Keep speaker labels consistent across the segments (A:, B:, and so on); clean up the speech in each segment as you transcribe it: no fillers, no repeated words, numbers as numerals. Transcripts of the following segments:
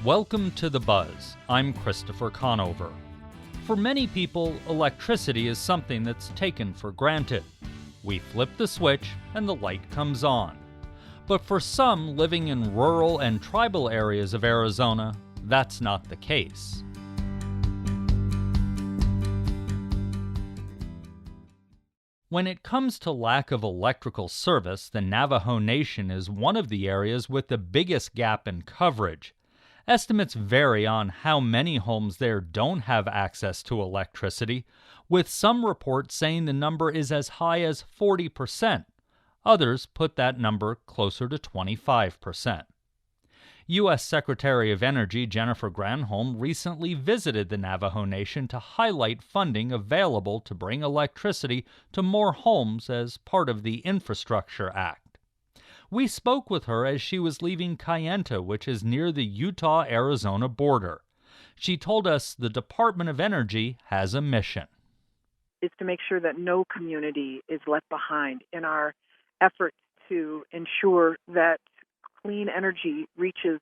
A: Welcome to The Buzz. I'm Christopher Conover. For many people, electricity is something that's taken for granted. We flip the switch and the light comes on. But for some living in rural and tribal areas of Arizona, that's not the case. When it comes to lack of electrical service, the Navajo Nation is one of the areas with the biggest gap in coverage. Estimates vary on how many homes there don't have access to electricity, with some reports saying the number is as high as 40%. Others put that number closer to 25%. U.S. Secretary of Energy Jennifer Granholm recently visited the Navajo Nation to highlight funding available to bring electricity to more homes as part of the Infrastructure Act. We spoke with her as she was leaving Kayenta, which is near the Utah-Arizona border. She told us the Department of Energy has a mission.
B: Is to make sure that no community is left behind in our effort to ensure that clean energy reaches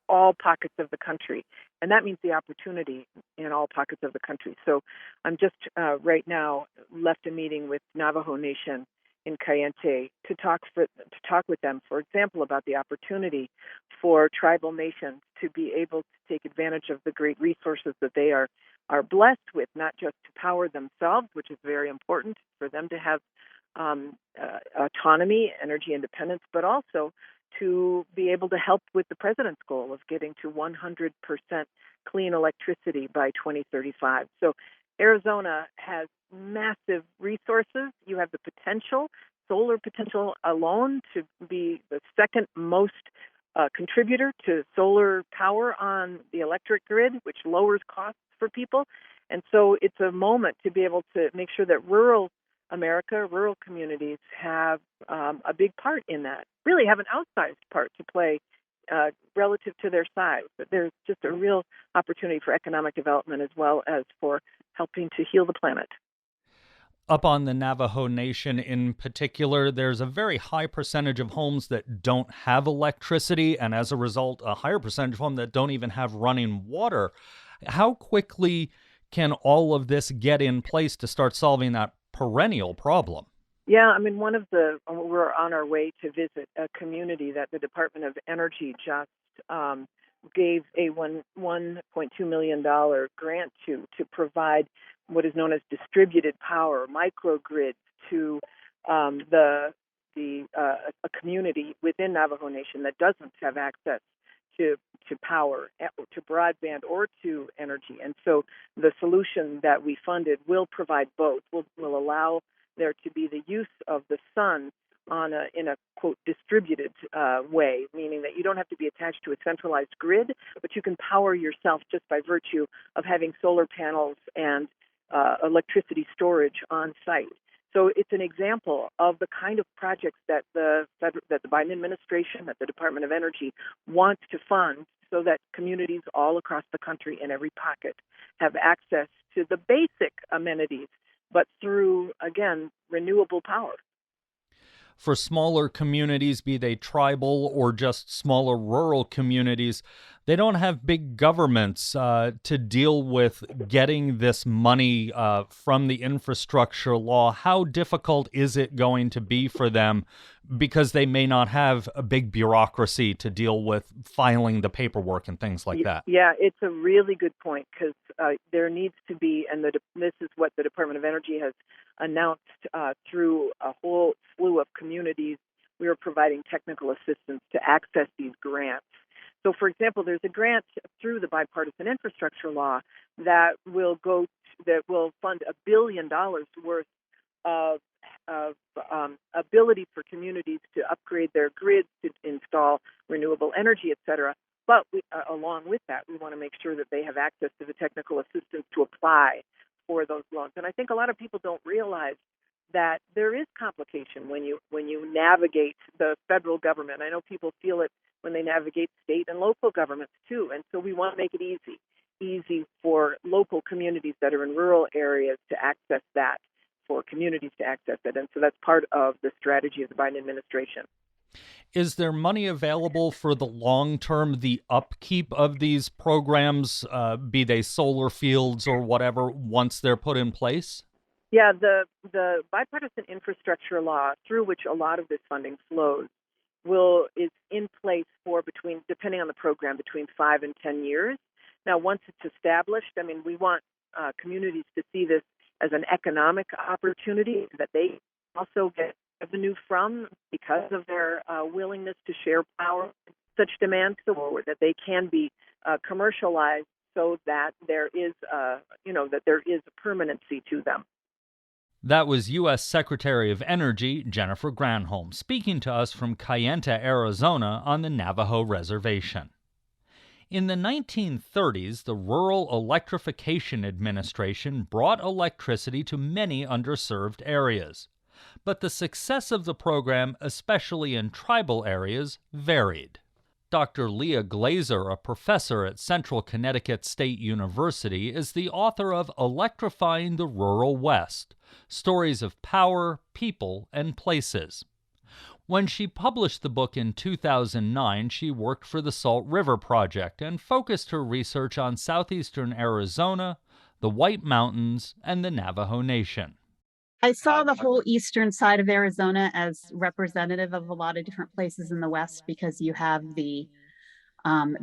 B: all pockets of the country. And that means the opportunity in all pockets of the country. So I'm just right now left a meeting with Navajo Nation in Kayenta to talk with them, for example, about the opportunity for tribal nations to be able to take advantage of the great resources that they are blessed with, not just to power themselves, which is very important for them to have autonomy, energy independence, but also to be able to help with the president's goal of getting to 100% clean electricity by 2035. So Arizona has massive resources. You have the potential, solar potential alone, to be the second most contributor to solar power on the electric grid, which lowers costs for people. And so it's a moment to be able to make sure that rural America, rural communities have a big part in that, really have an outsized part to play relative to their size. But there's just a real opportunity for economic development as well as for helping to heal the planet.
A: Up on the Navajo Nation in particular, there's a very high percentage of homes that don't have electricity, and as a result, a higher percentage of homes that don't even have running water. How quickly can all of this get in place to start solving that perennial problem?
B: Yeah, I mean, we're on our way to visit a community that the Department of Energy just gave a $1.2 million grant to provide what is known as distributed power, microgrids to a community within Navajo Nation that doesn't have access to power, to broadband, or to energy. And so the solution that we funded will provide both, will allow there to be the use of the sun in a quote distributed way, meaning that you don't have to be attached to a centralized grid, but you can power yourself just by virtue of having solar panels and electricity storage on site. So it's an example of the kind of projects that the Biden administration, that the Department of Energy wants to fund, so that communities all across the country in every pocket have access to the basic amenities, but through, again, renewable power.
A: For smaller communities, be they tribal or just smaller rural communities, they don't have big governments to deal with getting this money from the infrastructure law. How difficult is it going to be for them, because they may not have a big bureaucracy to deal with filing the paperwork and things like that?
B: Yeah, it's a really good point, because there needs to be, and this is what the Department of Energy has announced through a whole slew of communities. We are providing technical assistance to access these grants. So, for example, there's a grant through the bipartisan infrastructure law that will fund $1 billion worth of ability for communities to upgrade their grids, to install renewable energy, et cetera. But along with that, we want to make sure that they have access to the technical assistance to apply for those loans. And I think a lot of people don't realize that there is complication when you navigate the federal government. I know people feel it when they navigate state and local governments too. And so we want to make it easy for local communities that are in rural areas to access that, for communities to access it. And so that's part of the strategy of the Biden administration.
A: Is there money available for the long term, the upkeep of these programs, be they solar fields or whatever, once they're put in place?
B: Yeah, the bipartisan infrastructure law through which a lot of this funding flows will is in place for between, depending on the program, between 5 and 10 years. Now, once it's established, I mean, we want communities to see this as an economic opportunity that they also get revenue from because of their willingness to share power. Such demands forward that they can be commercialized so that there is, that there is a permanency to them.
A: That was U.S. Secretary of Energy Jennifer Granholm speaking to us from Kayenta, Arizona, on the Navajo Reservation. In the 1930s, the Rural Electrification Administration brought electricity to many underserved areas. But the success of the program, especially in tribal areas, varied. Dr. Leah Glazer, a professor at Central Connecticut State University, is the author of Electrifying the Rural West: Stories of Power, People, and Places. When she published the book in 2009, she worked for the Salt River Project and focused her research on southeastern Arizona, the White Mountains, and the Navajo Nation.
C: I saw the whole eastern side of Arizona as representative of a lot of different places in the West because you have the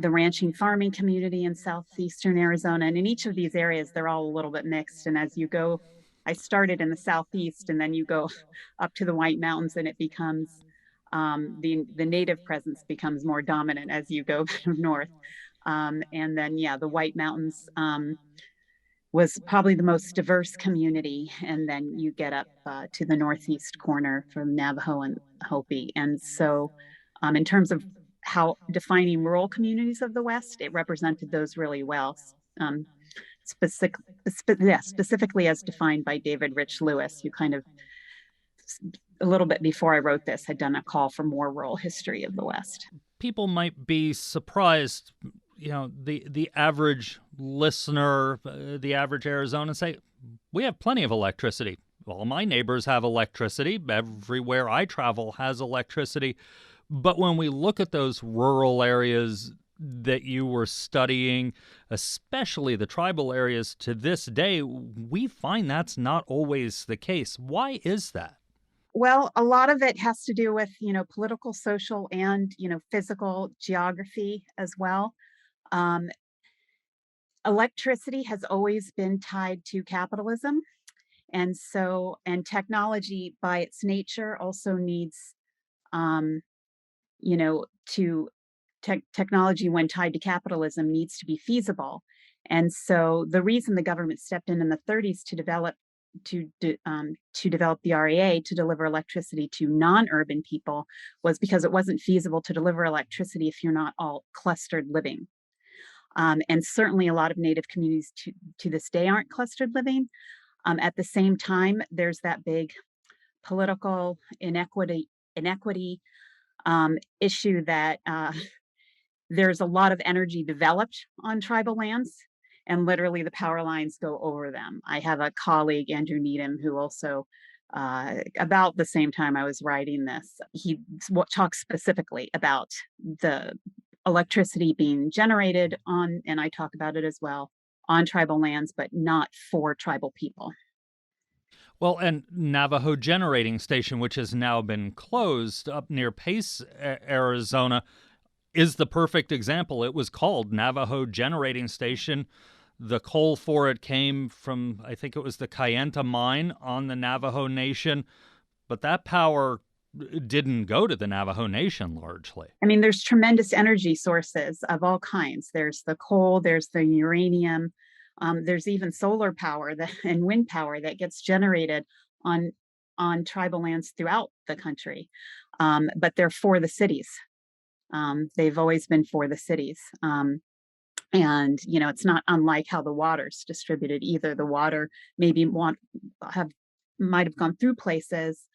C: ranching farming community in southeastern Arizona, and in each of these areas, they're all a little bit mixed. And as you go, I started in the southeast, and then you go up to the White Mountains, and it becomes the native presence becomes more dominant as you go north. And then, yeah, the White Mountains was probably the most diverse community. And then you get up to the northeast corner from Navajo and Hopi. And so, in terms of how defining rural communities of the West, it represented those really well. Um, specifically as defined by David Rich Lewis, who kind of a little bit before I wrote this had done a call for more rural history of the West.
A: People might be surprised, the average listener, the average Arizonan say, we have plenty of electricity. All my neighbors have electricity. Everywhere I travel has electricity. But when we look at those rural areas that you were studying, especially the tribal areas, to this day, we find that's not always the case. Why is that?
C: Well, a lot of it has to do with, political, social, and, physical geography as well. Um, Electricity has always been tied to capitalism. And technology by its nature also needs, um, to technology when tied to capitalism needs to be feasible. And so the reason the government stepped in the 30s to develop the REA to deliver electricity to non-urban people was because it wasn't feasible to deliver electricity if you're not all clustered living. And certainly a lot of Native communities to this day aren't clustered living. At the same time, there's that big political inequity issue that there's a lot of energy developed on tribal lands, and literally the power lines go over them. I have a colleague, Andrew Needham, who also, about the same time I was writing this, he talks specifically about the electricity being generated on, and I talk about it as well, on tribal lands, but not for tribal people.
A: Well, and Navajo Generating Station, which has now been closed up near Pace, Arizona, is the perfect example. It was called Navajo Generating Station. The coal for it came from, I think it was the Kayenta mine on the Navajo Nation, but that power didn't go to the Navajo Nation largely.
C: I mean, there's tremendous energy sources of all kinds. There's the coal, there's the uranium, there's even solar power and wind power that gets generated on tribal lands throughout the country. But they're for the cities. They've always been for the cities. And it's not unlike how the water's distributed either. The water maybe might have gone through places,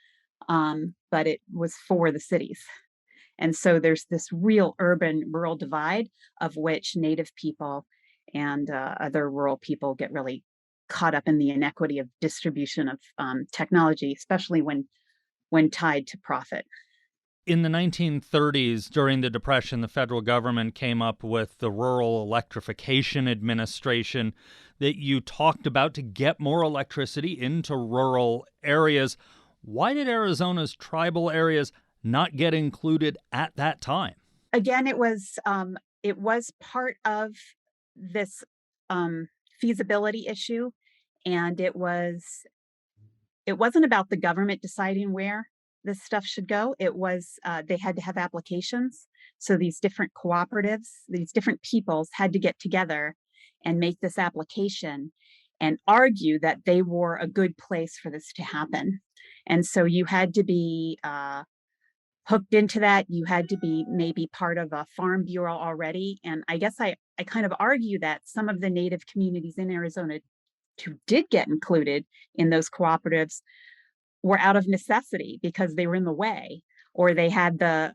C: but it was for the cities. And so there's this real urban rural divide of which Native people and other rural people get really caught up in the inequity of distribution of technology, especially when tied to profit.
A: In the 1930s, during the Depression, the federal government came up with the Rural Electrification Administration that you talked about to get more electricity into rural areas. Why did Arizona's tribal areas not get included at that time?
C: Again, it was part of this feasibility issue, and it wasn't about the government deciding where this stuff should go. It was they had to have applications. So these different cooperatives, these different peoples had to get together and make this application and argue that they were a good place for this to happen. And so you had to be hooked into that. You had to be maybe part of a farm bureau already. And I guess I kind of argue that some of the native communities in Arizona who did get included in those cooperatives were out of necessity because they were in the way, or they had the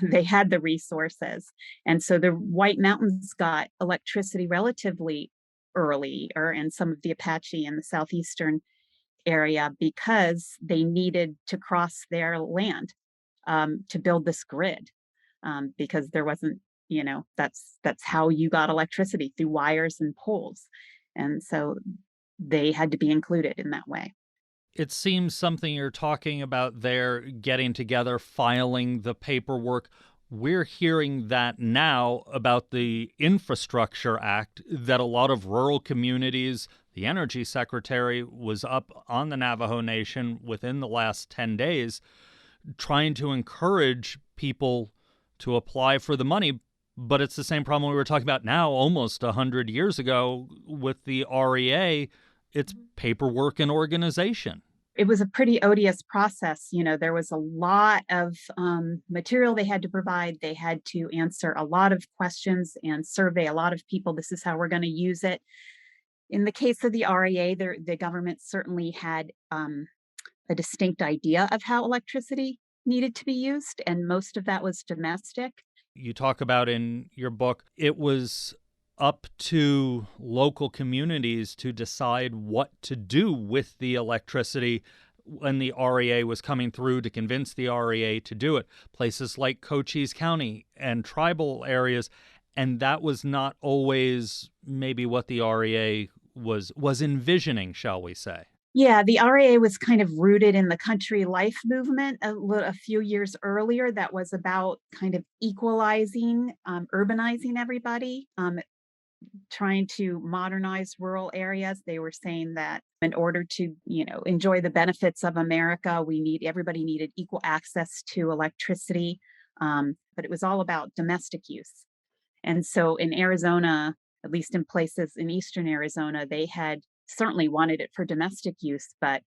C: they had the resources. And so the White Mountains got electricity relatively earlier, and some of the Apache in the southeastern area, because they needed to cross their land to build this grid, because there wasn't, that's how you got electricity, through wires and poles. And so they had to be included in that way.
A: It seems something you're talking about there, getting together, filing the paperwork. We're hearing that now about the Infrastructure Act, that a lot of rural communities, the energy secretary was up on the Navajo Nation within the last 10 days trying to encourage people to apply for the money. But it's the same problem we were talking about now, almost 100 years ago with the REA. It's paperwork and organization.
C: It was a pretty odious process. There was a lot of material they had to provide. They had to answer a lot of questions and survey a lot of people. This is how we're going to use it. In the case of the REA, the government certainly had a distinct idea of how electricity needed to be used, and most of that was domestic.
A: You talk about in your book, it was up to local communities to decide what to do with the electricity when the REA was coming through, to convince the REA to do it. Places like Cochise County and tribal areas, and that was not always maybe what the REA was envisioning, shall we say.
C: Yeah, the REA was kind of rooted in the country life movement a few years earlier, that was about kind of equalizing, urbanizing everybody, trying to modernize rural areas. They were saying that in order to, enjoy the benefits of America, everybody needed equal access to electricity. But it was all about domestic use. And so in Arizona, at least in places in eastern Arizona, they had certainly wanted it for domestic use, but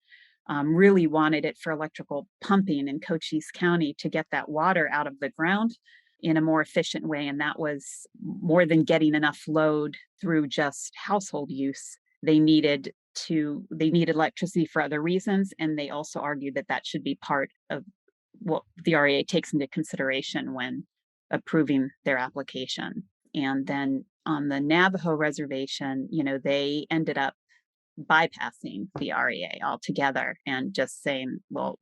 C: really wanted it for electrical pumping in Cochise County to get that water out of the ground in a more efficient way. And that was more than getting enough load through just household use. They needed electricity for other reasons. And they also argued that that should be part of what the REA takes into consideration when approving their application. And then on the Navajo reservation, they ended up bypassing the REA altogether and just saying, well,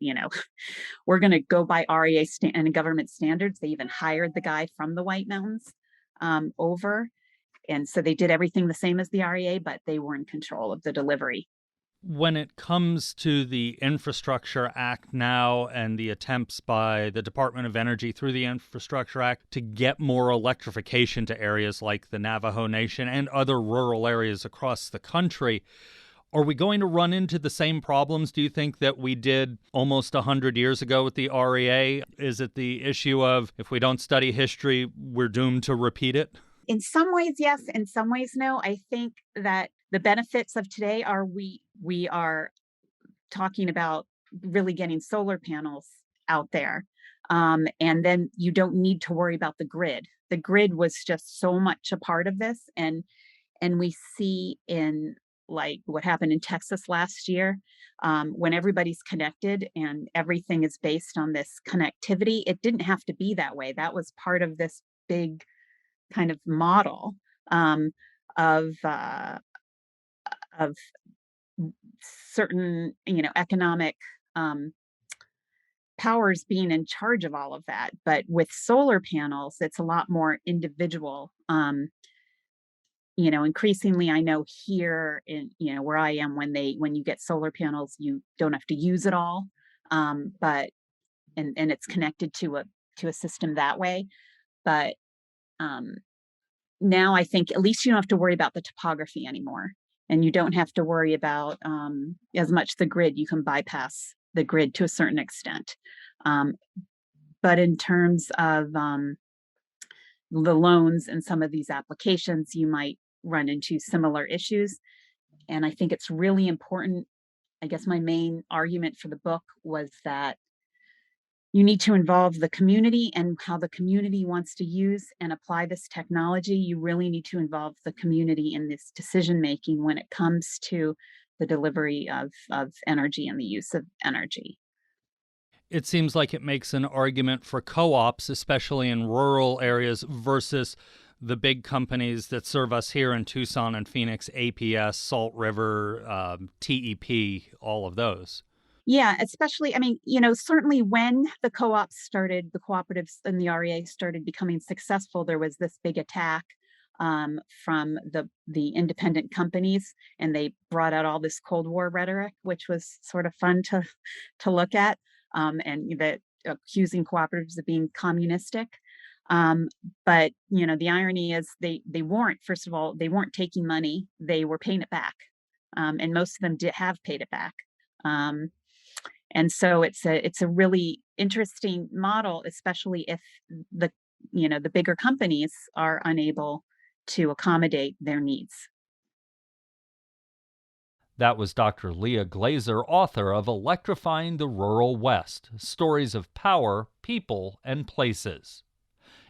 C: we're going to go by REA and government standards. They even hired the guy from the White Mountains over. And so they did everything the same as the REA, but they were in control of the delivery.
A: When it comes to the Infrastructure Act now and the attempts by the Department of Energy through the Infrastructure Act to get more electrification to areas like the Navajo Nation and other rural areas across the country, are we going to run into the same problems, do you think, that we did almost 100 years ago with the REA? Is it the issue of, if we don't study history, we're doomed to repeat it?
C: In some ways, yes. In some ways, no. I think that the benefits of today are we are talking about really getting solar panels out there. And then you don't need to worry about the grid. The grid was just so much a part of this. And we see in, like, what happened in Texas last year, when everybody's connected and everything is based on this connectivity. It didn't have to be that way. That was part of this big kind of model, of of certain, economic powers being in charge of all of that. But with solar panels, it's a lot more individual. Increasingly, I know here in where I am, when you get solar panels, you don't have to use it all, but and it's connected to a system that way. But um, now I think at least you don't have to worry about the topography anymore, and you don't have to worry about as much the grid. You can bypass the grid to a certain extent. Um, but in terms of the loans and some of these applications, you might run into similar issues. And I think it's really important. I guess my main argument for the book was that you need to involve the community and how the community wants to use and apply this technology. You really need to involve the community in this decision making when it comes to the delivery of energy and the use of energy.
A: It seems like it makes an argument for co ops, especially in rural areas, versus the big companies that serve us here in Tucson and Phoenix, APS, Salt River, TEP, all of those.
C: Yeah, especially, I mean, certainly when the cooperatives and the REA started becoming successful, there was this big attack from the independent companies, and they brought out all this Cold War rhetoric, which was sort of fun to look at, and that accusing cooperatives of being communistic. Um, but the irony is they weren't. First of all, they weren't taking money; they were paying it back, and most of them did have paid it back. Um, and so it's a really interesting model, especially if the the bigger companies are unable to accommodate their needs.
A: That was Dr. Leah Glazer, author of Electrifying the Rural West: Stories of Power, People, and Places.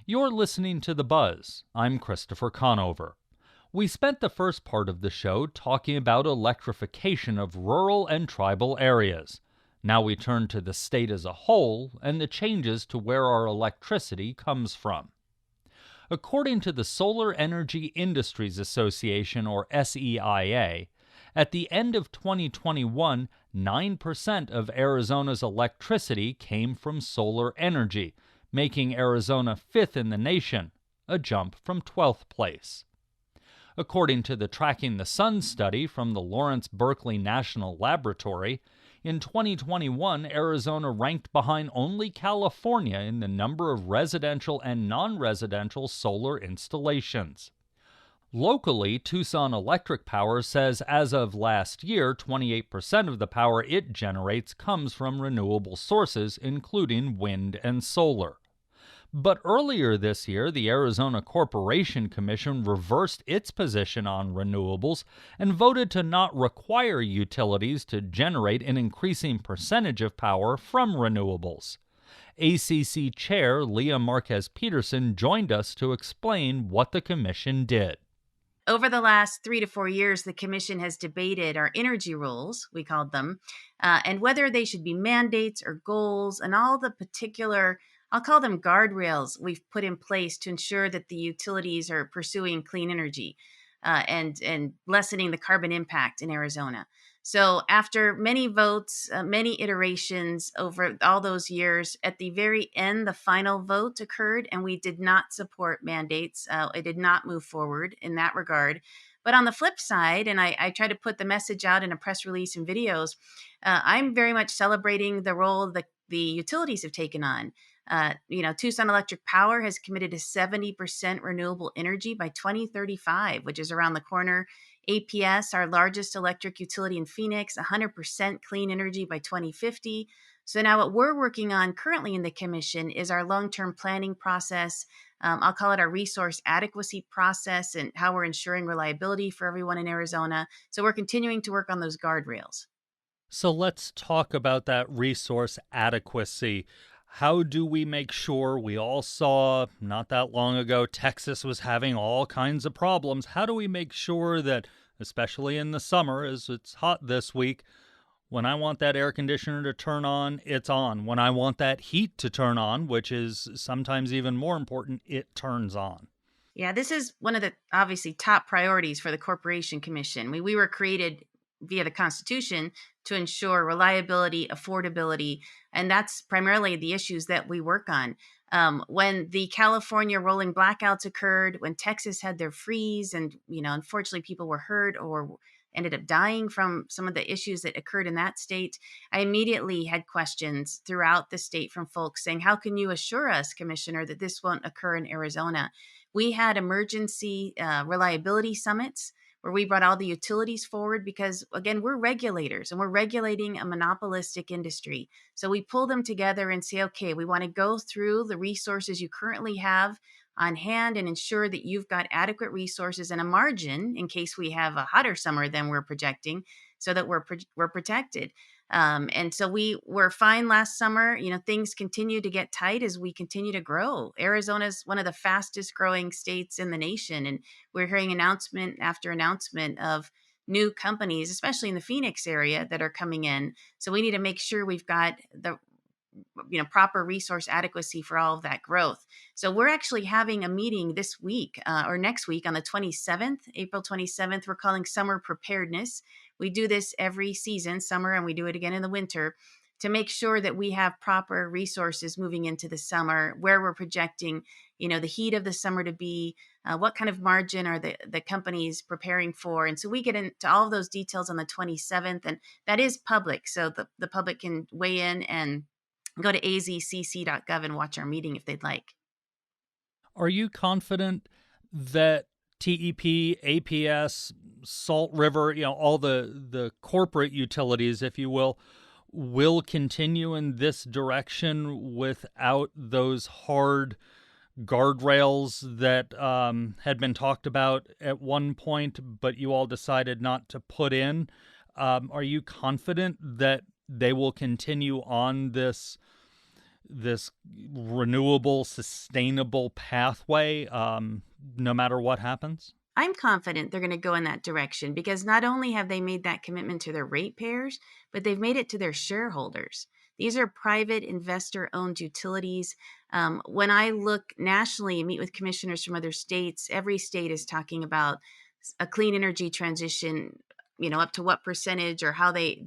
A: You're listening to The Buzz. I'm Christopher Conover. We spent the first part of the show talking about electrification of rural and tribal areas. Now we turn to the state as a whole and the changes to where our electricity comes from. According to the Solar Energy Industries Association, or SEIA, at the end of 2021, 9% of Arizona's electricity came from solar energy, making Arizona fifth in the nation, a jump from 12th place. According to the Tracking the Sun study from the Lawrence Berkeley National Laboratory, in 2021, Arizona ranked behind only California in the number of residential and non-residential solar installations. Locally, Tucson Electric Power says as of last year, 28% of the power it generates comes from renewable sources, including wind and solar. But earlier this year, the Arizona Corporation Commission reversed its position on renewables and voted to not require utilities to generate an increasing percentage of power from renewables. ACC Chair Leah Marquez Peterson joined us to explain what the commission did.
D: Over the last 3 to 4 years, the commission has debated our energy rules, we called them, and whether they should be mandates or goals, and all the particular, I'll call them guardrails, we've put in place to ensure that the utilities are pursuing clean energy and lessening the carbon impact in Arizona. So after many votes, many iterations over all those years, at the very end, the final vote occurred, and we did not support mandates. It did not move forward in that regard. But on the flip side, and I try to put the message out in a press release and videos, I'm very much celebrating the role that the utilities have taken on. Tucson Electric Power has committed to 70% renewable energy by 2035, which is around the corner. APS, our largest electric utility in Phoenix, 100% clean energy by 2050. So now what we're working on currently in the commission is our long-term planning process. I'll call it our resource adequacy process and how we're ensuring reliability for everyone in Arizona. So we're continuing to work on those guardrails.
A: So let's talk about that resource adequacy. How do we make sure? We all saw not that long ago Texas was having all kinds of problems. How do we make sure that, especially in the summer, as it's hot this week, when I want that air conditioner to turn on, it's on. When I want that heat to turn on, which is sometimes even more important, it turns on.
D: Yeah, this is one of the obviously top priorities for the Corporation Commission. We were created via the Constitution to ensure reliability, affordability, and that's primarily the issues that we work on. When the California rolling blackouts occurred, when Texas had their freeze, and unfortunately people were hurt or ended up dying from some of the issues that occurred in that state, I immediately had questions throughout the state from folks saying, "How can you assure us, Commissioner, that this won't occur in Arizona?" We had emergency reliability summits where we brought all the utilities forward because, again, we're regulators and we're regulating a monopolistic industry. So we pull them together and say, okay, we want to go through the resources you currently have on hand and ensure that you've got adequate resources and a margin in case we have a hotter summer than we're projecting, so that we're protected. And so we were fine last summer. Things continue to get tight as we continue to grow. Arizona's one of the fastest growing states in the nation, and we're hearing announcement after announcement of new companies, especially in the Phoenix area, that are coming in. So we need to make sure we've got the proper resource adequacy for all of that growth. So we're actually having a meeting this week or next week on the 27th, April 27th. We're calling Summer Preparedness. We do this every season, summer, and we do it again in the winter, to make sure that we have proper resources moving into the summer, where we're projecting, the heat of the summer to be, what kind of margin are the companies preparing for. And so we get into all of those details on the 27th, and that is public. So the public can weigh in and go to azcc.gov and watch our meeting if they'd like.
A: Are you confident that TEP, APS, Salt River, all the corporate utilities, if you will continue in this direction without those hard guardrails that had been talked about at one point, but you all decided not to put in? Are you confident that they will continue on this renewable, sustainable pathway, no matter what happens?
D: I'm confident they're going to go in that direction because not only have they made that commitment to their ratepayers, but they've made it to their shareholders. These are private investor-owned utilities. When I look nationally and meet with commissioners from other states, every state is talking about a clean energy transition. Up to what percentage or how they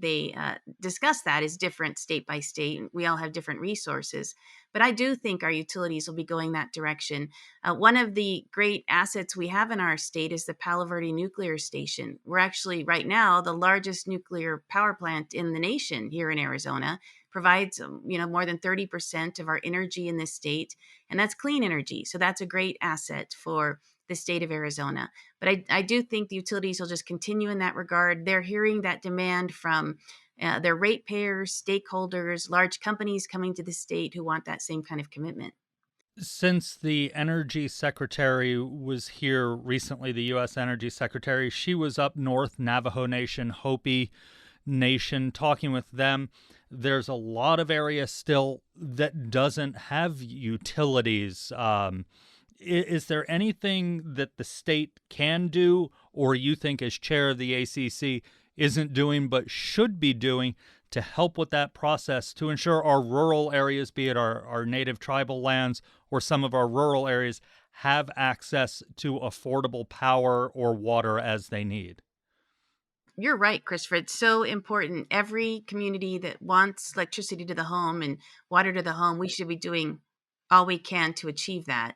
D: discuss that is different state by state. We all have different resources, but I do think our utilities will be going that direction. One of the great assets we have in our state is the Palo Verde nuclear station. We're actually right now the largest nuclear power plant in the nation here in Arizona. Provides more than 30% of our energy in this state, and that's clean energy. So that's a great asset for the state of Arizona. But I do think the utilities will just continue in that regard. They're hearing that demand from their ratepayers, stakeholders, large companies coming to the state who want that same kind of commitment.
A: Since the Energy Secretary was here recently, the U.S. Energy Secretary, she was up north, Navajo Nation, Hopi Nation, talking with them. There's a lot of area still that doesn't have utilities. Is there anything that the state can do, or you think as chair of the ACC isn't doing but should be doing to help with that process to ensure our rural areas, be it our native tribal lands or some of our rural areas, have access to affordable power or water as they need?
D: You're right, Christopher. It's so important. Every community that wants electricity to the home and water to the home, we should be doing all we can to achieve that.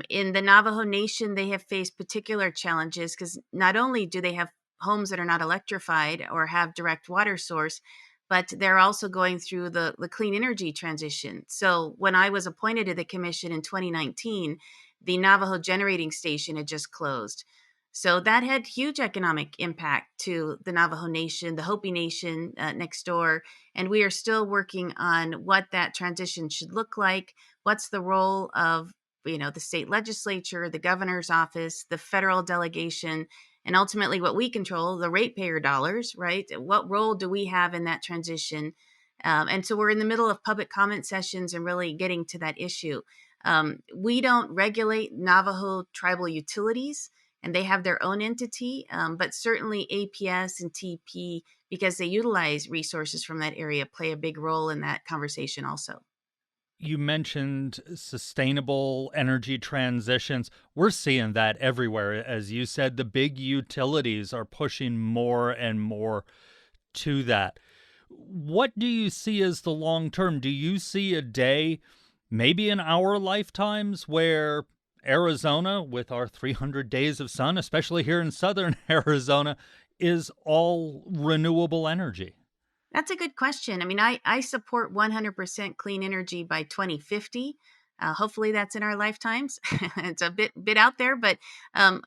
D: In the Navajo Nation, they have faced particular challenges because not only do they have homes that are not electrified or have direct water source, but they're also going through the clean energy transition. So when I was appointed to the commission in 2019, the Navajo generating station had just closed. So that had huge economic impact to the Navajo Nation, the Hopi Nation next door. And we are still working on what that transition should look like. What's the role of the state legislature, the governor's office, the federal delegation, and ultimately what we control, the ratepayer dollars, right? What role do we have in that transition? And so we're in the middle of public comment sessions and really getting to that issue. We don't regulate Navajo tribal utilities, and they have their own entity, but certainly APS and TP, because they utilize resources from that area, play a big role in that conversation also.
A: You mentioned sustainable energy transitions. We're seeing that everywhere. As you said, the big utilities are pushing more and more to that. What do you see as the long term? Do you see a day, maybe in our lifetimes, where Arizona, with our 300 days of sun, especially here in southern Arizona, is all renewable energy?
D: That's a good question. I mean, I support 100% clean energy by 2050. Hopefully, that's in our lifetimes. It's a bit out there, but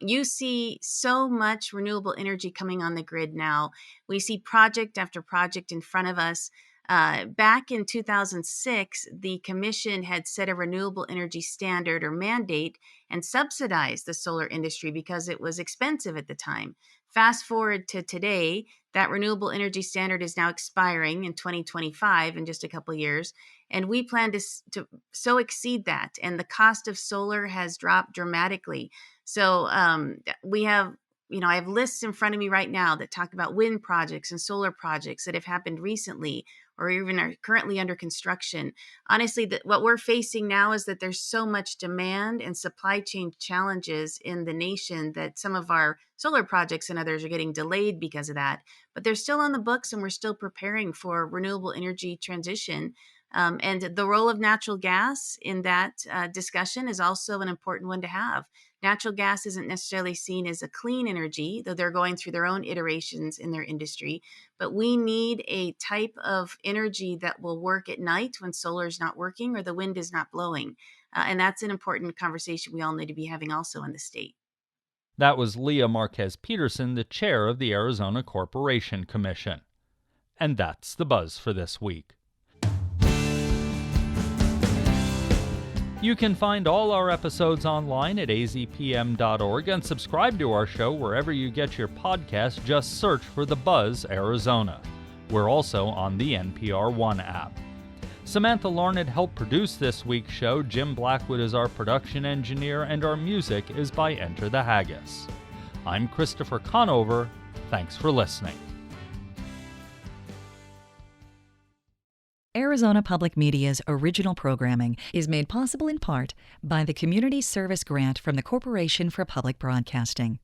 D: you see so much renewable energy coming on the grid now. We see project after project in front of us. Back in 2006, the commission had set a renewable energy standard or mandate and subsidized the solar industry because it was expensive at the time. Fast forward to today, that renewable energy standard is now expiring in 2025 in just a couple of years. And we plan to so exceed that. And the cost of solar has dropped dramatically. So we have, I have lists in front of me right now that talk about wind projects and solar projects that have happened recently or even are currently under construction. Honestly, what we're facing now is that there's so much demand and supply chain challenges in the nation that some of our solar projects and others are getting delayed because of that. But they're still on the books and we're still preparing for renewable energy transition. And the role of natural gas in that discussion is also an important one to have. Natural gas isn't necessarily seen as a clean energy, though they're going through their own iterations in their industry. But we need a type of energy that will work at night when solar is not working or the wind is not blowing. And that's an important conversation we all need to be having also in the state.
A: That was Leah Marquez Peterson, the chair of the Arizona Corporation Commission. And that's the buzz for this week. You can find all our episodes online at azpm.org and subscribe to our show wherever you get your podcasts. Just search for The Buzz Arizona. We're also on the NPR One app. Samantha Larned helped produce this week's show. Jim Blackwood is our production engineer, and our music is by Enter the Haggis. I'm Christopher Conover. Thanks for listening.
E: Arizona Public Media's original programming is made possible in part by the Community Service Grant from the Corporation for Public Broadcasting.